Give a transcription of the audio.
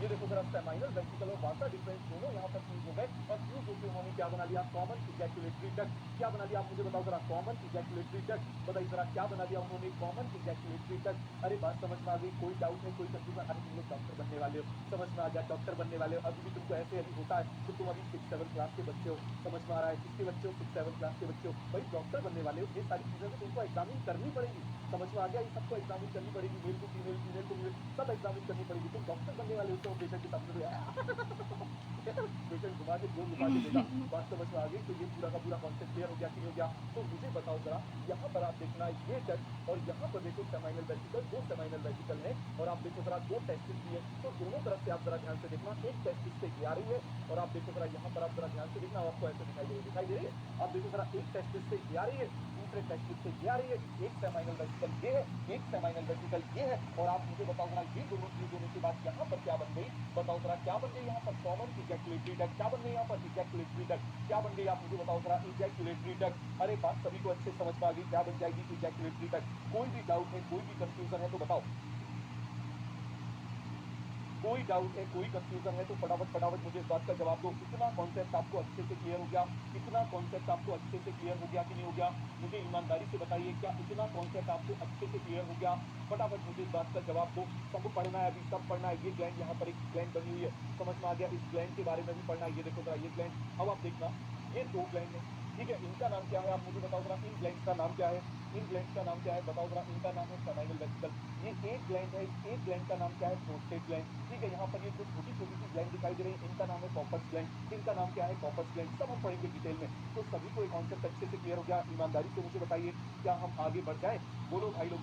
ये देखो जरा सेमाइनल वेसिकल और वासा डिफरेंस दोनों यहाँ पर फ्यूज हो गए और फ्यूज होकर उन्होंने क्या बना लिया, कॉमन इजैकुलेटरी डक्ट। क्या बना लिया आप मुझे बताओ जरा, कॉमन इजैकुलेटरी डक्ट। बताइए जरा क्या बना लिया उन्होंने, कॉमन इजैकुलेटरी डक्ट। अरे बात समझ में आ गई, कोई डाउट है, कोई कंफ्यूजन? अरे तुम लोग डॉक्टर बनने वाले हो, समझ में आ गया, डॉक्टर बनने वाले हो। अभी भी तुमको ऐसे अभी होता है तो तुम अभी 6-7 क्लास के बच्चे हो, समझ में आ रहा है? किसके बच्चे हो? 6-7 क्लास के बच्चे हो। भाई डॉक्टर बनने वाले हो, ये सारी चीजें तो तुमको एग्जामिन करनी पड़ेगी, समझ में आ गया? ये सबको एग्जामिन करनी पड़ेगी, मेल को फीमेल, फीमेल को मेल, सब एग्जामिन करनी पड़ेगी। तुम डॉक्टर बनने वाले हो तो पेशेंट के सामने पेशेंट घुमा के जोर घुमा के देगा। बात समझ में आ गई? तो ये पूरा का पूरा कॉन्सेप्ट क्लियर हो गया कि नहीं हो गया? तो मुझे बताओ जरा, यहाँ पर आप देखना ये डक्ट और यहाँ पर देखो सेमाइनल वेसिकल, दो सेमाइनल वेसिकल है और आप देखो जरा दो टेस्टिस भी है। तो दोनों तरफ से आप जरा ध्यान से देखना, एक टेस्टिस से ये आ रही है और आप देखो जरा यहाँ पर आप जरा ध्यान से देखना, आपको ऐसे दिखाई दे रही है। आप देखो जरा एक टेस्टिस से ये आ रही है, दूसरे टेस्टिस से ये आ रही है। एक सेमाइनल वेसिकल ये है, एक सेमाइनल वेसिकल ये है। और आप मुझे बताओ जरा ये दोनों फ्यूज होने के बाद यहाँ पर क्या बन गई? बताओ जरा क्या बन गई यहाँ पर? Common ejaculatory duct. क्या बन गई यहाँ पर? Ejaculatory duct. क्या बन गई आप मुझे बताओ जरा? Ejaculatory duct. अरे बात सभी को अच्छे समझ में आ गई, क्या बन जाएगी? Ejaculatory duct. कोई भी डाउट है, कोई भी कंफ्यूजन है तो बताओ। कोई डाउट है, कोई कंफ्यूजन है तो फटाफट फटाफट मुझे इस बात का जवाब दो। इतना कॉन्सेप्ट आपको अच्छे से क्लियर हो गया? इतना कॉन्सेप्ट आपको अच्छे से क्लियर हो गया कि नहीं हो गया? मुझे ईमानदारी से बताइए, क्या इतना कॉन्सेप्ट आपको अच्छे से क्लियर हो गया? फटाफट मुझे इस बात का जवाब दो। सब पढ़ना है, अभी सब पढ़ना है। ये ग्लैंड यहाँ पर एक ग्लैंड बनी हुई है, समझ में आ गया? इस ग्लैंड के बारे में भी पढ़ना है। ये देखो जरा ये ग्लैंड, अब आप देखना, ये दो ग्लैंड है, ठीक है? इनका नाम क्या है आप मुझे बताओ जरा, इन ग्लैंड्स का नाम क्या है? इन ग्लैंड्स का नाम क्या है बताओ जरा? इनका नाम है सेमाइनल वेसिकल। ये एक ग्लैंड है, इस एक ग्लैंड का नाम क्या है? Prostate gland. ठीक है, यहाँ पर ये जो छोटी छोटी सी ग्लैंड दिखाई दे रही है, इनका नाम है कॉर्पस ग्लैंड। इनका नाम क्या है? Corpus gland. सब हम पढ़ेंगे डिटेल में। तो सभी को एक कॉन्सेप्ट अच्छे से क्लियर हो गया? ईमानदारी से मुझे बताइए, क्या हम आगे बढ़ जाए? बोलो भाई लोगों।